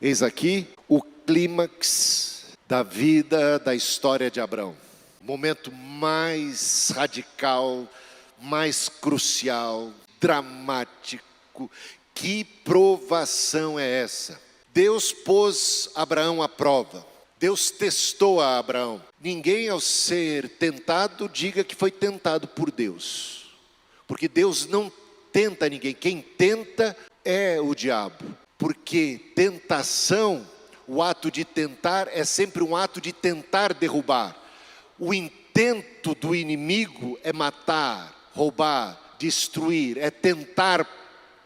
Eis aqui o clímax da vida, da história de Abraão. O momento mais radical, mais crucial, dramático. Que provação é essa? Deus pôs Abraão à prova. Deus testou a Abraão. Ninguém, ao ser tentado, diga que foi tentado por Deus. Porque Deus não tenta ninguém. Quem tenta é o diabo. Porque tentação, o ato de tentar, é sempre um ato de tentar derrubar. O intento do inimigo é matar, roubar, destruir, é tentar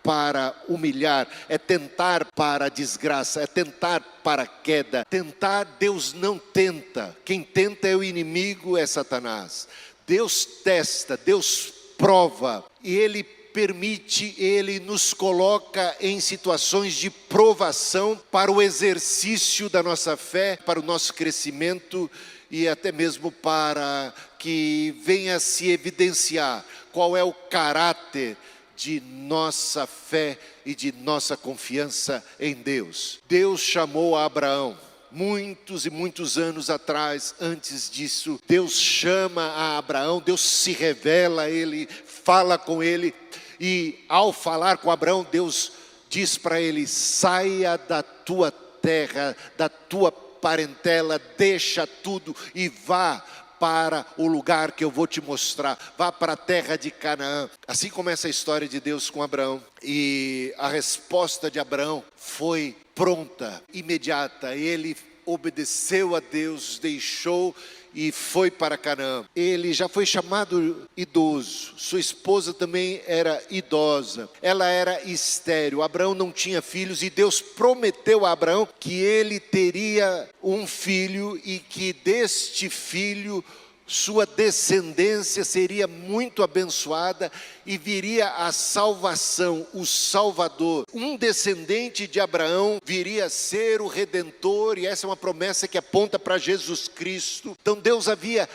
para humilhar, é tentar para a desgraça, é tentar para a queda. Tentar, Deus não tenta. Quem tenta é o inimigo, é Satanás. Deus testa, Deus prova, e Ele permite, Ele nos coloca em situações de provação para o exercício da nossa fé, para o nosso crescimento e até mesmo para que venha se evidenciar qual é o caráter de nossa fé e de nossa confiança em Deus. Deus chamou a Abraão. Muitos e muitos anos atrás, antes disso, Deus chama a Abraão, Deus se revela a ele, fala com ele, e ao falar com Abraão, Deus diz para ele: saia da tua terra, da tua parentela, deixa tudo e vá para o lugar que eu vou te mostrar, vá para a terra de Canaã. Assim começa a história de Deus com Abraão, e a resposta de Abraão foi pronta, imediata. Ele obedeceu a Deus, deixou e foi para Canaã. Ele já foi chamado idoso, sua esposa também era idosa, ela era estéril. Abraão não tinha filhos, e Deus prometeu a Abraão que ele teria um filho, e que deste filho sua descendência seria muito abençoada, e viria a salvação, o Salvador. Um descendente de Abraão viria a ser o Redentor, e essa é uma promessa que aponta para Jesus Cristo. Então Deus havia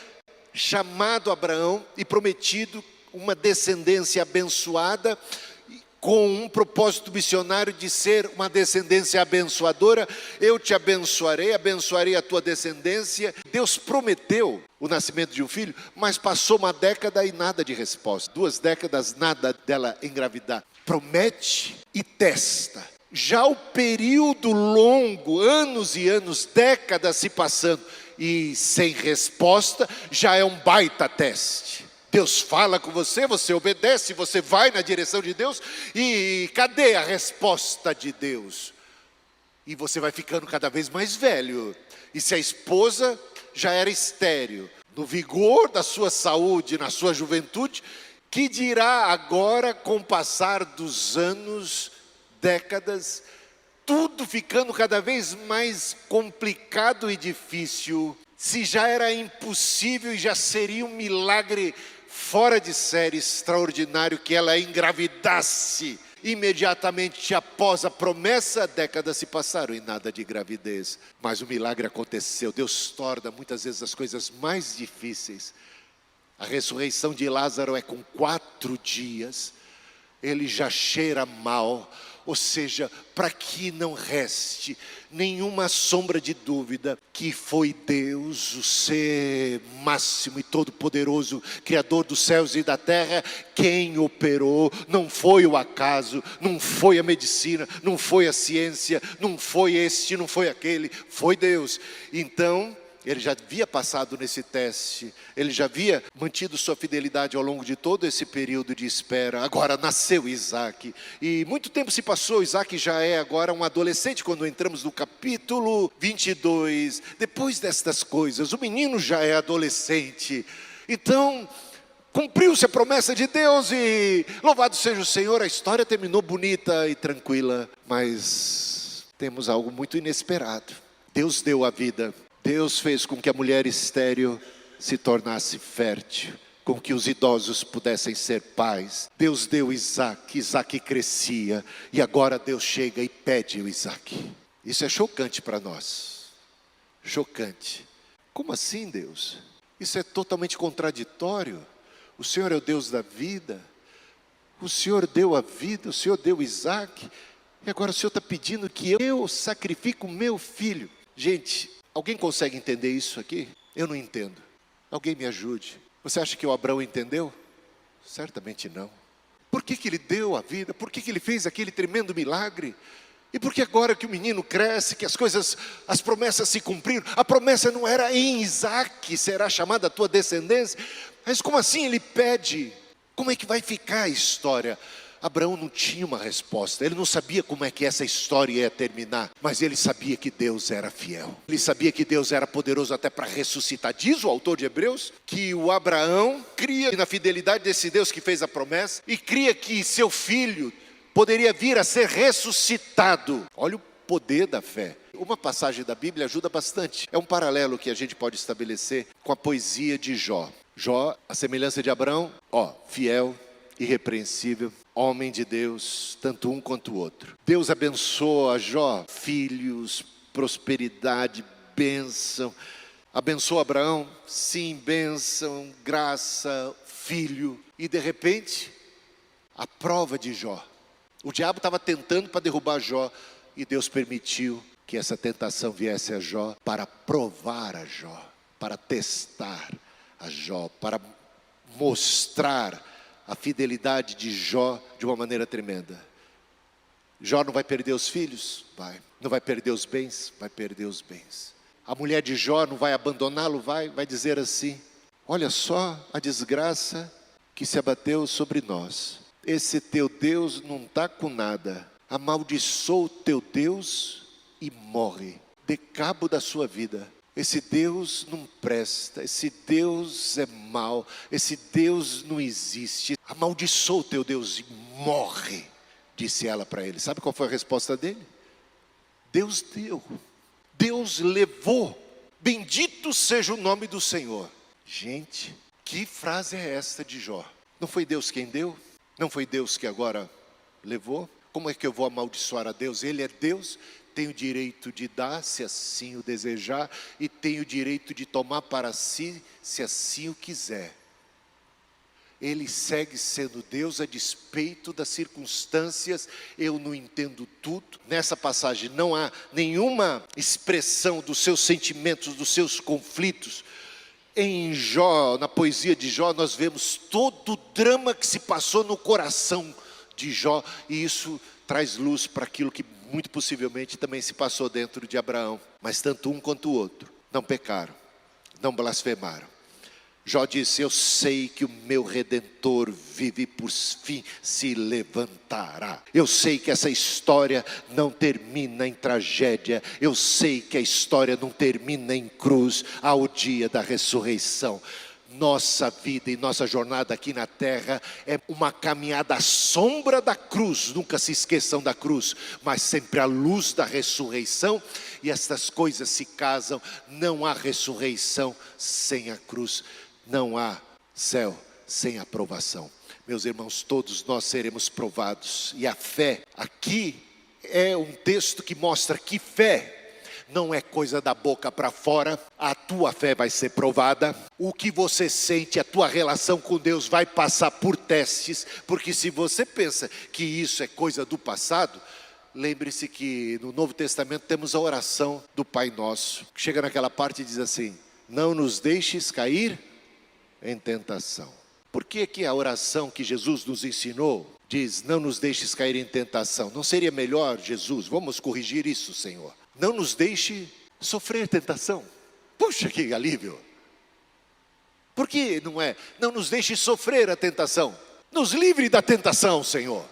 chamado Abraão e prometido uma descendência abençoada, com um propósito missionário de ser uma descendência abençoadora. Eu te abençoarei, abençoarei a tua descendência. Deus prometeu o nascimento de um filho, mas passou uma década e nada de resposta. 2 décadas, nada dela engravidar. Promete e testa. Já o período longo, anos e anos, décadas se passando e sem resposta, já é um baita teste. Deus fala com você, você obedece, você vai na direção de Deus, e cadê a resposta de Deus? E você vai ficando cada vez mais velho. E se a esposa já era estéril, no vigor da sua saúde, na sua juventude, que dirá agora com o passar dos anos, décadas, tudo ficando cada vez mais complicado e difícil? Se já era impossível e já seria um milagre fora de série, extraordinário, que ela engravidasse imediatamente após a promessa, décadas se passaram e nada de gravidez. Mas o milagre aconteceu. Deus torna muitas vezes as coisas mais difíceis. A ressurreição de Lázaro é com 4 dias. Ele já cheira mal. Ou seja, para que não reste nenhuma sombra de dúvida que foi Deus, o ser máximo e todo-poderoso, Criador dos céus e da terra, quem operou. Não foi o acaso, não foi a medicina, não foi a ciência, não foi este, não foi aquele, foi Deus. Então, ele já havia passado nesse teste, ele já havia mantido sua fidelidade ao longo de todo esse período de espera. Agora nasceu Isaac, e muito tempo se passou. Isaac já é agora um adolescente quando entramos no capítulo 22. Depois destas coisas, o menino já é adolescente. Então, cumpriu-se a promessa de Deus, e louvado seja o Senhor, a história terminou bonita e tranquila. Mas temos algo muito inesperado. Deus deu a vida. Deus fez com que a mulher estéril se tornasse fértil, com que os idosos pudessem ser pais. Deus deu Isaac, Isaac crescia, e agora Deus chega e pede o Isaac. Isso é chocante para nós, chocante. Como assim, Deus? Isso é totalmente contraditório. O Senhor é o Deus da vida, o Senhor deu a vida, o Senhor deu Isaac, E agora o Senhor está pedindo que eu sacrifique o meu filho. Gente, alguém consegue entender isso aqui? Eu não entendo. Alguém me ajude. Você acha que o Abraão entendeu? Certamente não. Por que ele deu a vida? Por que ele fez aquele tremendo milagre? E por que agora que o menino cresce, que as promessas se cumpriram? A promessa não era em Isaac, será chamada a tua descendência. Mas como assim ele pede? Como é que vai ficar a história? Abraão não tinha uma resposta, ele não sabia como é que essa história ia terminar, mas ele sabia que Deus era fiel, ele sabia que Deus era poderoso até para ressuscitar. Diz o autor de Hebreus que o Abraão cria na fidelidade desse Deus que fez a promessa, e cria que seu filho poderia vir a ser ressuscitado. Olha o poder da fé. Uma passagem da Bíblia ajuda bastante, é um paralelo que a gente pode estabelecer com a poesia de Jó. Jó, a semelhança de Abraão, fiel, irrepreensível, homem de Deus, tanto um quanto o outro. Deus abençoa Jó, filhos, prosperidade, bênção. Abençoa Abraão, sim, bênção, graça, filho. E de repente, a prova de Jó. O diabo estava tentando para derrubar Jó, e Deus permitiu que essa tentação viesse a Jó para provar a Jó, para testar a Jó, para mostrar a fidelidade de Jó de uma maneira tremenda. Jó não vai perder os filhos? Vai. Não vai perder os bens? Vai perder os bens. A mulher de Jó não vai abandoná-lo? Vai dizer assim: olha só a desgraça que se abateu sobre nós. Esse teu Deus não está com nada. Amaldiçoa o teu Deus e morre. Dê cabo da sua vida. Esse Deus não presta, esse Deus é mau, esse Deus não existe. Amaldiçoa o teu Deus e morre, disse ela para ele. Sabe qual foi a resposta dele? Deus deu, Deus levou, bendito seja o nome do Senhor. Gente, que frase é esta de Jó? Não foi Deus quem deu? Não foi Deus que agora levou? Como é que eu vou amaldiçoar a Deus? Ele é Deus. Tem o direito de dar, se assim o desejar, e tem o direito de tomar para si, se assim o quiser. Ele segue sendo Deus a despeito das circunstâncias. Eu não entendo tudo. Nessa passagem não há nenhuma expressão dos seus sentimentos, dos seus conflitos. Em Jó, na poesia de Jó, nós vemos todo o drama que se passou no coração de Jó, e isso traz luz para aquilo que muito possivelmente também se passou dentro de Abraão. Mas tanto um quanto o outro não pecaram, não blasfemaram. Jó disse: eu sei que o meu Redentor vive, por fim se levantará. Eu sei que essa história não termina em tragédia. Eu sei que a história não termina em cruz, ao dia da ressurreição. Nossa vida e nossa jornada aqui na terra é uma caminhada à sombra da cruz. Nunca se esqueçam da cruz, mas sempre à luz da ressurreição. E estas coisas se casam. Não há ressurreição sem a cruz. Não há céu sem aprovação. Meus irmãos, todos nós seremos provados. E a fé, aqui é um texto que mostra que fé não é coisa da boca para fora. A tua fé vai ser provada. O que você sente, a tua relação com Deus vai passar por testes. Porque se você pensa que isso é coisa do passado, lembre-se que no Novo Testamento temos a oração do Pai Nosso. Chega naquela parte e diz assim: não nos deixes cair em tentação. Por que que a oração que Jesus nos ensinou diz: não nos deixes cair em tentação? Não seria melhor, Jesus, vamos corrigir isso, Senhor, não nos deixe sofrer tentação? Puxa, que alívio! Por que não é? Não nos deixe sofrer a tentação. Nos livre da tentação, Senhor.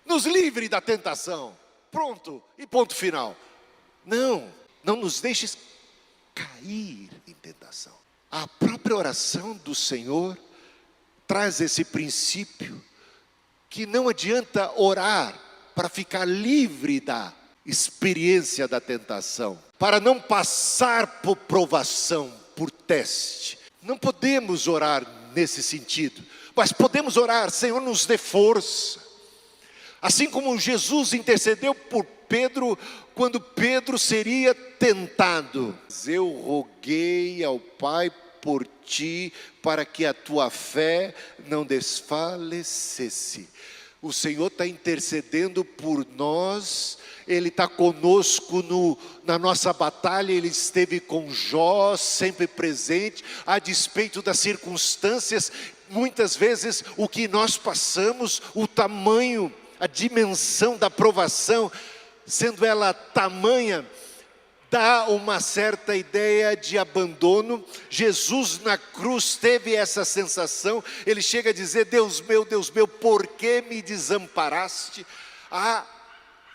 Nos livre da tentação. Pronto, e ponto final. Não nos deixes cair em tentação. A própria oração do Senhor traz esse princípio, que não adianta orar para ficar livre da experiência da tentação, para não passar por provação, por teste. Não podemos orar nesse sentido, mas podemos orar: Senhor, nos dê força. Assim como Jesus intercedeu por Pedro, quando Pedro seria tentado: eu roguei ao Pai por ti, para que a tua fé não desfalecesse. O Senhor está intercedendo por nós, Ele está conosco na nossa batalha, Ele esteve com Jó, sempre presente, a despeito das circunstâncias, muitas vezes o que nós passamos, o tamanho, a dimensão da provação, sendo ela tamanha, dá uma certa ideia de abandono. Jesus na cruz teve essa sensação, ele chega a dizer: Deus meu, por que me desamparaste? Há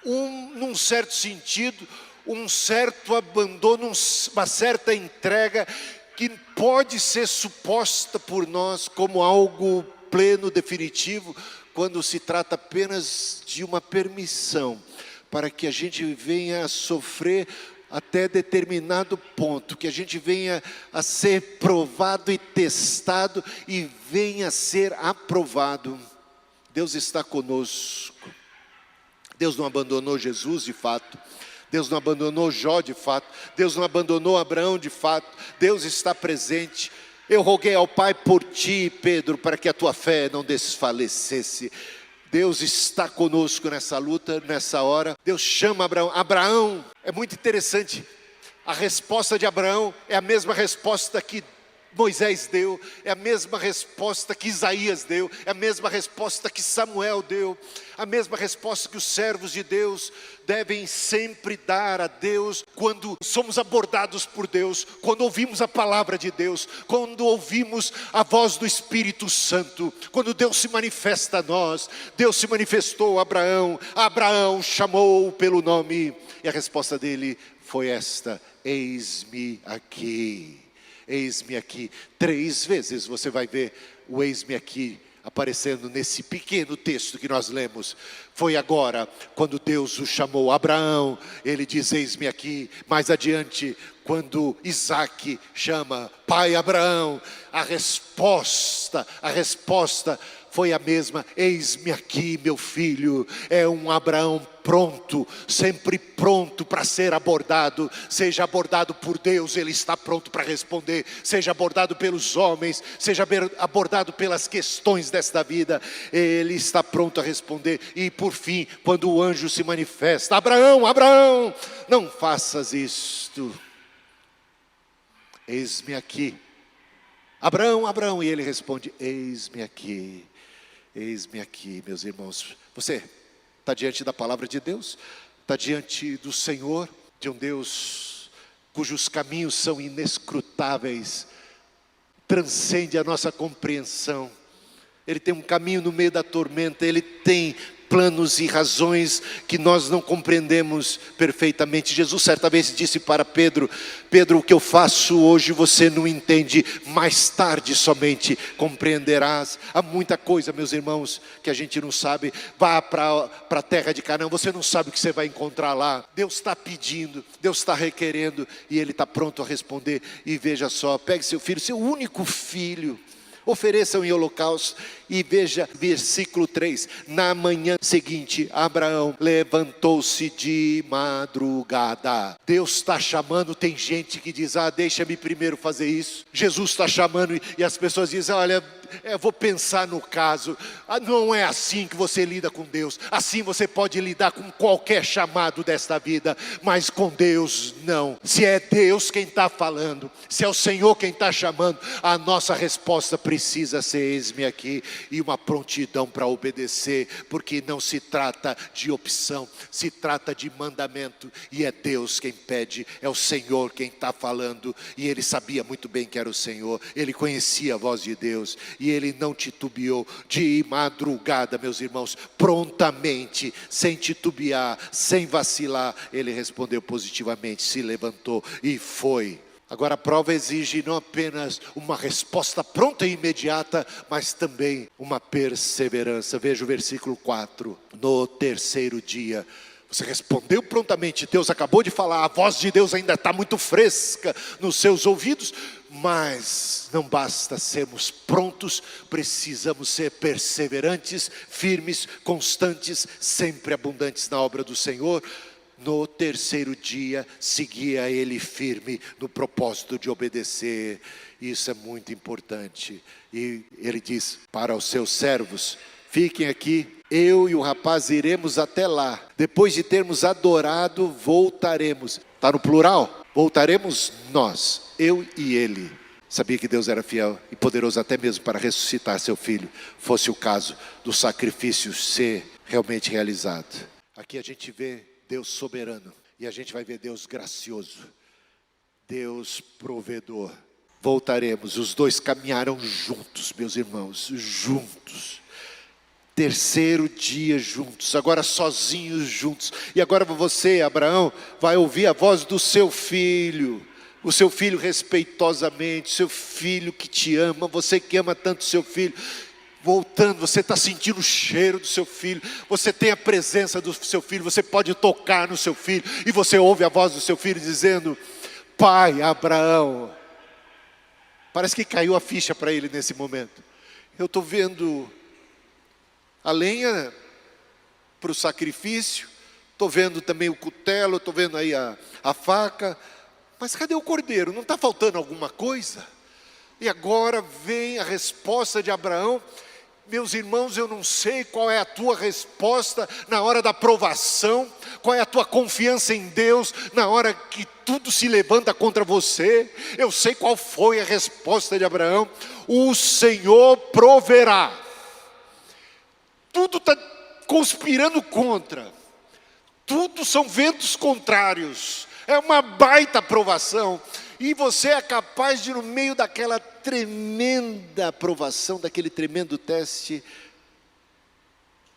num certo sentido, um certo abandono, uma certa entrega, que pode ser suposta por nós como algo pleno, definitivo, quando se trata apenas de uma permissão, para que a gente venha a sofrer até determinado ponto, que a gente venha a ser provado e testado e venha a ser aprovado. Deus está conosco. Deus não abandonou Jesus de fato. Deus não abandonou Jó de fato. Deus não abandonou Abraão de fato. Deus está presente. Eu roguei ao Pai por ti, Pedro, para que a tua fé não desfalecesse. Deus está conosco nessa luta, nessa hora. Deus chama Abraão. Abraão, é muito interessante. A resposta de Abraão é a mesma resposta que Moisés deu, é a mesma resposta que Isaías deu, é a mesma resposta que Samuel deu, a mesma resposta que os servos de Deus devem sempre dar a Deus quando somos abordados por Deus, quando ouvimos a palavra de Deus, quando ouvimos a voz do Espírito Santo, quando Deus se manifesta a nós. Deus se manifestou a Abraão, Abraão chamou pelo nome, e a resposta dele foi esta: eis-me aqui. Eis-me aqui. 3 vezes você vai ver o eis-me aqui aparecendo nesse pequeno texto que nós lemos. Foi agora, quando Deus o chamou. Abraão, ele diz: eis-me aqui. Mais adiante, quando Isaac chama: pai Abraão, a resposta foi a mesma: eis-me aqui, meu filho. É um Abraão pronto, sempre pronto para ser abordado. Seja abordado por Deus, ele está pronto para responder. Seja abordado pelos homens, seja abordado pelas questões desta vida, ele está pronto a responder. E por fim, quando o anjo se manifesta: Abraão, Abraão, não faças isto. Eis-me aqui. Abraão, Abraão, e ele responde: eis-me aqui. Eis-me aqui, meus irmãos. Você está diante da palavra de Deus, está diante do Senhor, de um Deus cujos caminhos são inescrutáveis, transcende a nossa compreensão. Ele tem um caminho no meio da tormenta, ele tem planos e razões que nós não compreendemos perfeitamente. Jesus certa vez disse para Pedro: Pedro, o que eu faço hoje você não entende, mais tarde somente compreenderás. Há muita coisa, meus irmãos, que a gente não sabe. Vá para a terra de Canaã, você não sabe o que você vai encontrar lá. Deus está pedindo, Deus está requerendo, e Ele está pronto a responder. E veja só, pegue seu filho, seu único filho, ofereçam em holocausto. E veja, versículo 3, na manhã seguinte, Abraão levantou-se de madrugada. Deus está chamando. Tem gente que diz: deixa-me primeiro fazer isso. Jesus está chamando, e as pessoas dizem: olha, eu vou pensar no caso. Não é assim que você lida com Deus. Assim você pode lidar com qualquer chamado desta vida, mas com Deus não. Se é Deus quem está falando, se é o Senhor quem está chamando, a nossa resposta precisa ser: eis-me aqui. E uma prontidão para obedecer, porque não se trata de opção, se trata de mandamento, e é Deus quem pede, é o Senhor quem está falando. E ele sabia muito bem que era o Senhor, ele conhecia a voz de Deus, e ele não titubeou. De madrugada, meus irmãos, prontamente, sem titubear, sem vacilar, ele respondeu positivamente, se levantou e foi. Agora a prova exige não apenas uma resposta pronta e imediata, mas também uma perseverança. Veja o versículo 4. No terceiro dia, você respondeu prontamente. Deus acabou de falar, a voz de Deus ainda está muito fresca nos seus ouvidos. Mas não basta sermos prontos, precisamos ser perseverantes, firmes, constantes, sempre abundantes na obra do Senhor. No terceiro dia, seguia ele firme no propósito de obedecer. Isso é muito importante. E ele diz para os seus servos: fiquem aqui, Eu e o rapaz iremos até lá. Depois de termos adorado, voltaremos. Está no plural? Voltaremos nós, eu e ele. Sabia que Deus era fiel e poderoso até mesmo para ressuscitar seu filho, fosse o caso do sacrifício ser realmente realizado. Aqui a gente vê Deus soberano e a gente vai ver Deus gracioso, Deus provedor. Voltaremos, os dois caminharam juntos, meus irmãos, juntos. Terceiro dia juntos, agora sozinhos juntos. E agora você, Abraão, vai ouvir a voz do seu filho. O seu filho respeitosamente, seu filho que te ama, você que ama tanto seu filho. Voltando, você está sentindo o cheiro do seu filho. Você tem a presença do seu filho, você pode tocar no seu filho. E você ouve a voz do seu filho dizendo: Pai Abraão. Parece que caiu a ficha para ele nesse momento. Eu estou vendo a lenha para o sacrifício, estou vendo também o cutelo, estou vendo aí a faca, mas cadê o cordeiro? Não está faltando alguma coisa? E agora vem a resposta de Abraão. Meus irmãos, eu não sei qual é a tua resposta na hora da provação, qual é a tua confiança em Deus na hora que tudo se levanta contra você. Eu sei qual foi a resposta de Abraão: o Senhor proverá. Tudo está conspirando contra, tudo são ventos contrários, é uma baita provação, e você é capaz de, no meio daquela tremenda provação, daquele tremendo teste,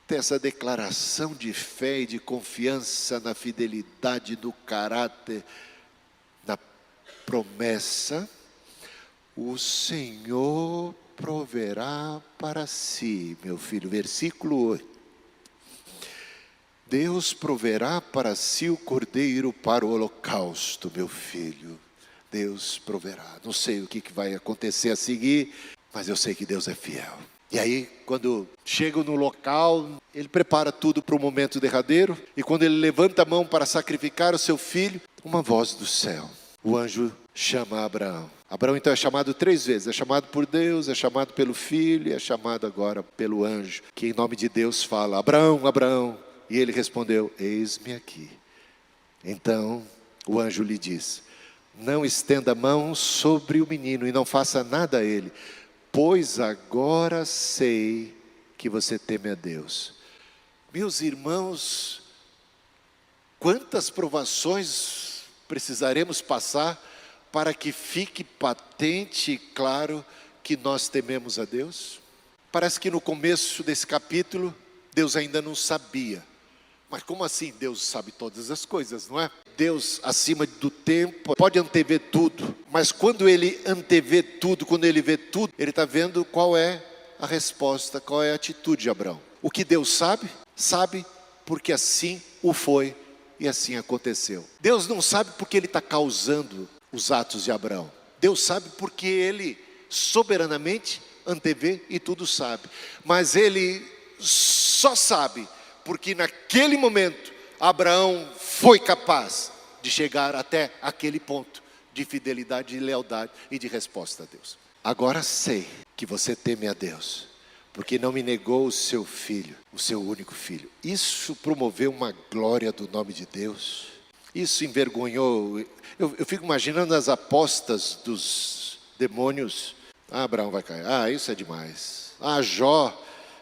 ter essa declaração de fé e de confiança na fidelidade do caráter, na promessa: o Senhor proverá para si, meu filho. Versículo 8. Deus proverá para si o cordeiro para o holocausto, meu filho. Deus proverá. Não sei o que vai acontecer a seguir, mas eu sei que Deus é fiel. E aí, quando chega no local, ele prepara tudo para o momento derradeiro. E quando ele levanta a mão para sacrificar o seu filho, uma voz do céu. O anjo chama Abraão. Abraão então é chamado 3 vezes. É chamado por Deus, é chamado pelo filho e é chamado agora pelo anjo, que em nome de Deus fala: Abraão, Abraão. E ele respondeu: eis-me aqui. Então o anjo lhe diz: não estenda a mão sobre o menino e não faça nada a ele, pois agora sei que você teme a Deus. Meus irmãos, quantas provações precisaremos passar para que fique patente e claro que nós tememos a Deus? Parece que no começo desse capítulo Deus ainda não sabia. Mas como assim Deus sabe todas as coisas, não é? Deus acima do tempo pode antever tudo, mas quando Ele antevê tudo, quando Ele vê tudo, Ele está vendo qual é a resposta, qual é a atitude de Abraão. O que Deus sabe, sabe porque assim o foi e assim aconteceu. Deus não sabe porque Ele está causando os atos de Abraão. Deus sabe porque Ele soberanamente antevê e tudo sabe, mas Ele só sabe porque naquele momento Abraão foi capaz de chegar até aquele ponto de fidelidade, de lealdade e de resposta a Deus. Agora sei que você teme a Deus, porque não me negou o seu filho, o seu único filho. Isso promoveu uma glória do nome de Deus. Isso envergonhou. Eu fico imaginando as apostas dos demônios. Abraão vai cair. Isso é demais.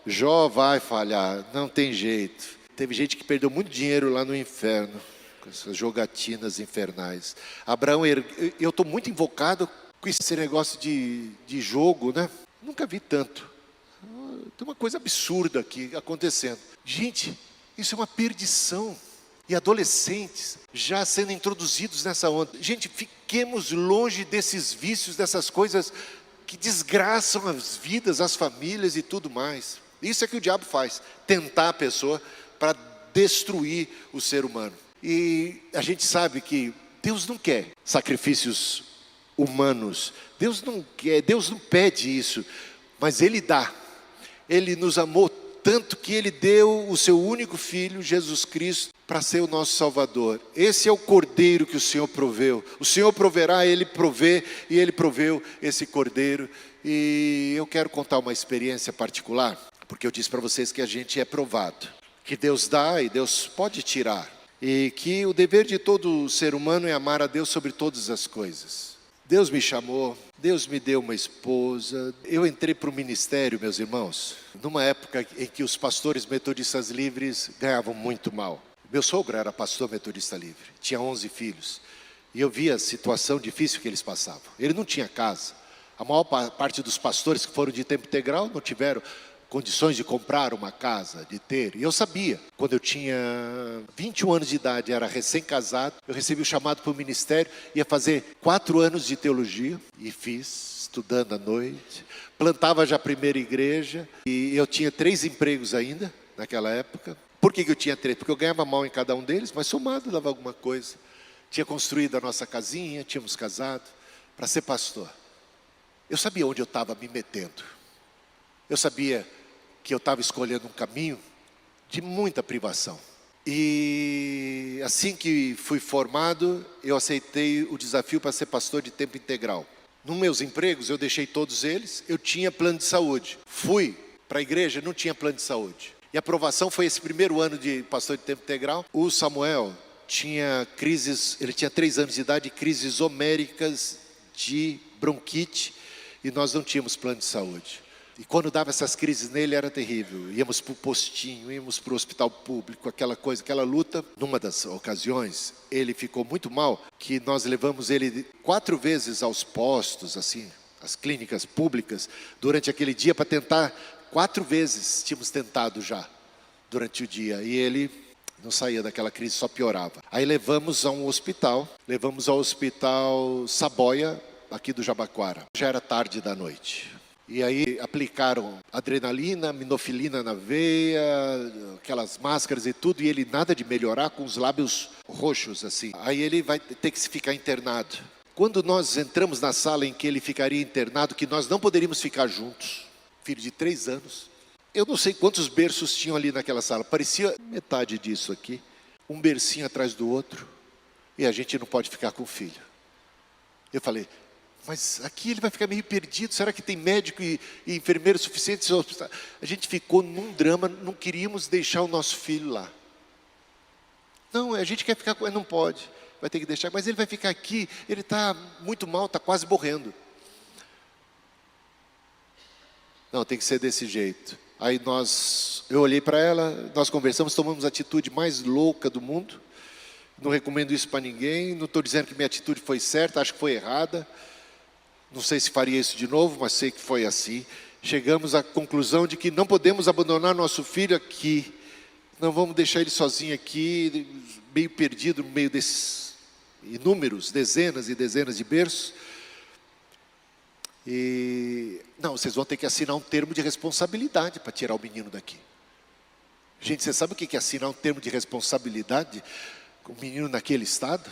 Jó vai falhar, não tem jeito. Teve gente que perdeu muito dinheiro lá no inferno, com essas jogatinas infernais. Abraão, eu estou muito invocado com esse negócio de jogo, né? Nunca vi tanto. Tem uma coisa absurda aqui acontecendo. Gente, isso é uma perdição. E adolescentes já sendo introduzidos nessa onda. Gente, fiquemos longe desses vícios, dessas coisas que desgraçam as vidas, as famílias e tudo mais. Isso é que o diabo faz, tentar a pessoa para destruir o ser humano. E a gente sabe que Deus não quer sacrifícios humanos. Deus não quer, Deus não pede isso, mas Ele dá. Ele nos amou tanto que Ele deu o seu único Filho, Jesus Cristo, para ser o nosso Salvador. Esse é o Cordeiro que o Senhor proveu. O Senhor proverá, Ele provê, e Ele proveu esse Cordeiro. E eu quero contar uma experiência particular. Porque eu disse para vocês que a gente é provado, que Deus dá e Deus pode tirar, e que o dever de todo ser humano é amar a Deus sobre todas as coisas. Deus me chamou, Deus me deu uma esposa. Eu entrei para o ministério, meus irmãos, numa época em que os pastores metodistas livres ganhavam muito mal. Meu sogro era pastor metodista livre, tinha 11 filhos, e eu via a situação difícil que eles passavam. Ele não tinha casa. A maior parte dos pastores que foram de tempo integral não tiveram condições de comprar uma casa, de ter. E eu sabia, quando eu tinha 21 anos de idade, era recém-casado, eu recebi o chamado para o ministério, ia fazer 4 anos de teologia, e fiz, estudando à noite, plantava já a primeira igreja, e eu tinha 3 empregos ainda, naquela época. Por que eu tinha 3? Porque eu ganhava mal em cada um deles, mas somado dava alguma coisa. Tinha construído a nossa casinha, tínhamos casado, para ser pastor. Eu sabia onde eu estava me metendo. Eu sabia que eu estava escolhendo um caminho de muita privação. E assim que fui formado, eu aceitei o desafio para ser pastor de tempo integral. Nos meus empregos, eu deixei todos eles, eu tinha plano de saúde. Fui para a igreja, não tinha plano de saúde. E a aprovação foi esse primeiro ano de pastor de tempo integral. O Samuel tinha crises, ele tinha 3 anos de idade, crises homéricas de bronquite, e nós não tínhamos plano de saúde. E quando dava essas crises nele era terrível. Íamos para o postinho, íamos para o hospital público, aquela coisa, aquela luta. Numa das ocasiões, ele ficou muito mal, que nós levamos ele 4 vezes aos postos, assim, as clínicas públicas, durante aquele dia, para tentar, 4 vezes tínhamos tentado já, durante o dia. E ele não saía daquela crise, só piorava. Aí levamos ao hospital Saboia, aqui do Jabaquara. Já era tarde da noite. E aí aplicaram adrenalina, minofilina na veia, aquelas máscaras e tudo, e ele nada de melhorar, com os lábios roxos assim. Aí ele vai ter que ficar internado. Quando nós entramos na sala em que ele ficaria internado, que nós não poderíamos ficar juntos, filho de 3 anos, eu não sei quantos berços tinham ali naquela sala, parecia metade disso aqui, um bercinho atrás do outro, e a gente não pode ficar com o filho. Eu falei, mas aqui ele vai ficar meio perdido, será que tem médico e enfermeiro suficiente? A gente ficou num drama, não queríamos deixar o nosso filho lá. Não, a gente quer ficar com ele, não pode, vai ter que deixar, mas ele vai ficar aqui, ele está muito mal, está quase morrendo. Não, tem que ser desse jeito. Aí eu olhei para ela, nós conversamos, tomamos a atitude mais louca do mundo. Não recomendo isso para ninguém, não estou dizendo que minha atitude foi certa, acho que foi errada. Não sei se faria isso de novo, mas sei que foi assim. Chegamos à conclusão de que não podemos abandonar nosso filho aqui. Não vamos deixar ele sozinho aqui, meio perdido no meio desses inúmeros, dezenas e dezenas de berços. E não, vocês vão ter que assinar um termo de responsabilidade para tirar o menino daqui. Gente, você sabe o que é assinar um termo de responsabilidade com o menino naquele estado?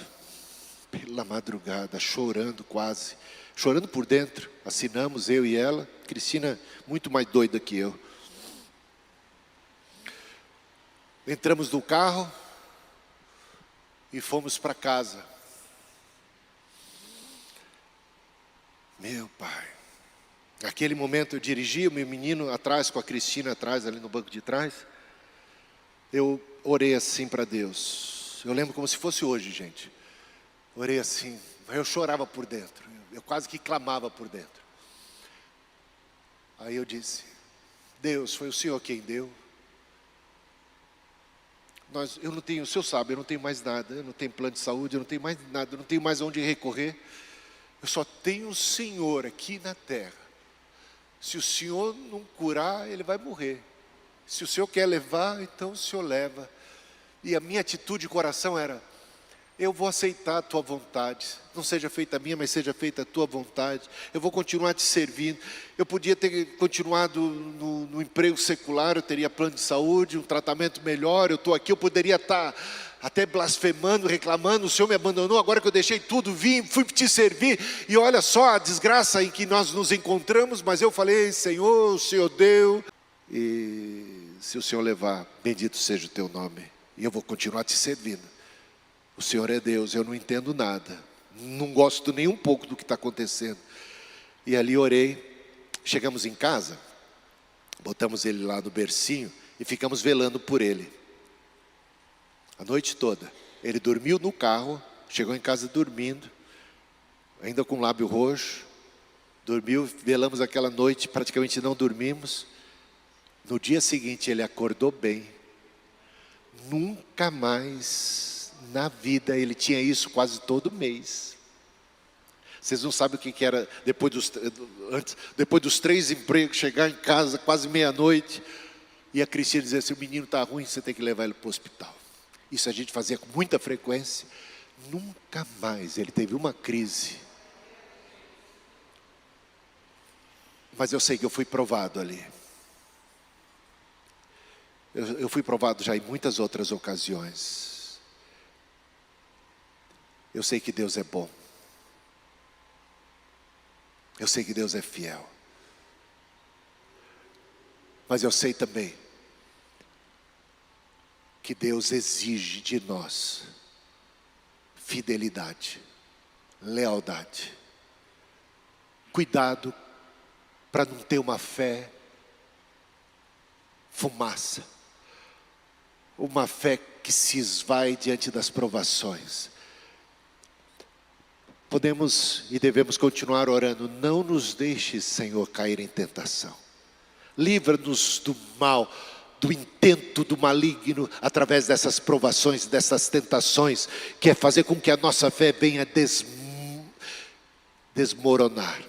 Pela madrugada, chorando quase. Chorando por dentro, assinamos, eu e ela. Cristina, muito mais doida que eu. Entramos no carro e fomos para casa. Meu pai. Naquele momento eu dirigia, o meu menino atrás, com a Cristina atrás, ali no banco de trás. Eu orei assim para Deus. Eu lembro como se fosse hoje, gente. Orei assim, eu chorava por dentro. Eu quase que clamava por dentro. Aí eu disse, Deus, foi o Senhor quem deu. Eu não tenho, o Senhor sabe, eu não tenho mais nada. Eu não tenho plano de saúde, eu não tenho mais nada. Eu não tenho mais onde recorrer. Eu só tenho o Senhor aqui na terra. Se o Senhor não curar, ele vai morrer. Se o Senhor quer levar, então o Senhor leva. E a minha atitude de coração era, eu vou aceitar a tua vontade. Não seja feita a minha, mas seja feita a tua vontade. Eu vou continuar te servindo. Eu podia ter continuado no emprego secular, eu teria plano de saúde, um tratamento melhor. Eu estou aqui, eu poderia estar até blasfemando, reclamando. O Senhor me abandonou, agora que eu deixei tudo, vim, fui te servir. E olha só a desgraça em que nós nos encontramos. Mas eu falei, Senhor, o Senhor deu. E se o Senhor levar, bendito seja o teu nome. E eu vou continuar te servindo. O Senhor é Deus, eu não entendo nada, não gosto nem um pouco do que está acontecendo. E ali orei, chegamos em casa, Botamos ele lá no bercinho e ficamos velando por ele. A noite toda. Ele dormiu no carro, chegou em casa dormindo, ainda com o lábio roxo. Dormiu, velamos aquela noite, praticamente não dormimos. No dia seguinte ele acordou bem. Nunca mais na vida, ele tinha isso quase todo mês. Vocês não sabem o que era depois dos 3 empregos, chegar em casa quase meia-noite, e a Cristina dizia assim: o menino está ruim, você tem que levar ele para o hospital. Isso a gente fazia com muita frequência. Nunca mais ele teve uma crise. Mas eu sei que eu fui provado ali. Eu fui provado já em muitas outras ocasiões. Eu sei que Deus é bom. Eu sei que Deus é fiel. Mas eu sei também que Deus exige de nós fidelidade, lealdade. Cuidado para não ter uma fé fumaça. Uma fé que se esvai diante das provações. Podemos e devemos continuar orando: não nos deixes, Senhor, cair em tentação. Livra-nos do mal, do intento do maligno, através dessas provações, dessas tentações, que é fazer com que a nossa fé venha desmoronar.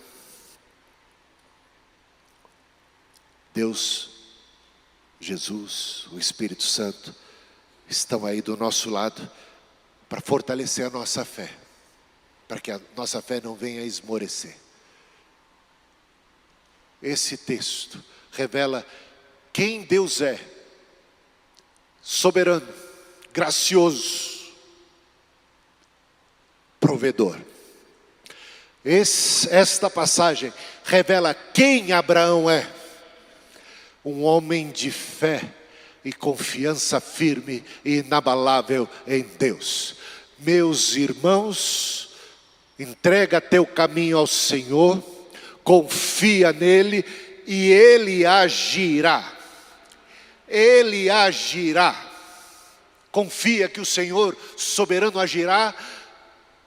Deus, Jesus, o Espírito Santo, estão aí do nosso lado para fortalecer a nossa fé, para que a nossa fé não venha a esmorecer. Esse texto revela quem Deus é: soberano, gracioso, provedor. Esta passagem revela quem Abraão é: um homem de fé e confiança firme e inabalável em Deus. Meus irmãos, entrega teu caminho ao Senhor, confia nele e Ele agirá. Ele agirá. Confia que o Senhor soberano agirá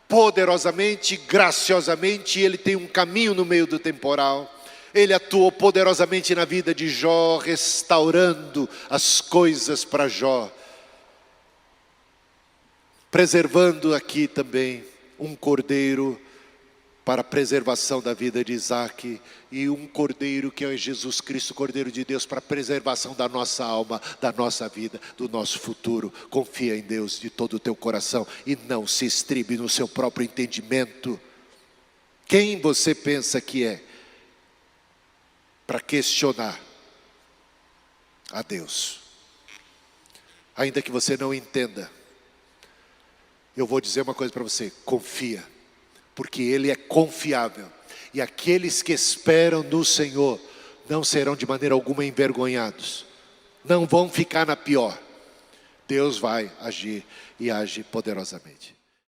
poderosamente, graciosamente. Ele tem um caminho no meio do temporal. Ele atuou poderosamente na vida de Jó, restaurando as coisas para Jó. Preservando aqui também um cordeiro para a preservação da vida de Isaac, e um cordeiro que é Jesus Cristo, Cordeiro de Deus, para a preservação da nossa alma, da nossa vida, do nosso futuro. Confia em Deus de todo o teu coração e não se estribe no seu próprio entendimento. Quem você pensa que é para questionar a Deus? Ainda que você não entenda, eu vou dizer uma coisa para você: confia, porque Ele é confiável. E aqueles que esperam no Senhor não serão de maneira alguma envergonhados. Não vão ficar na pior. Deus vai agir e age poderosamente.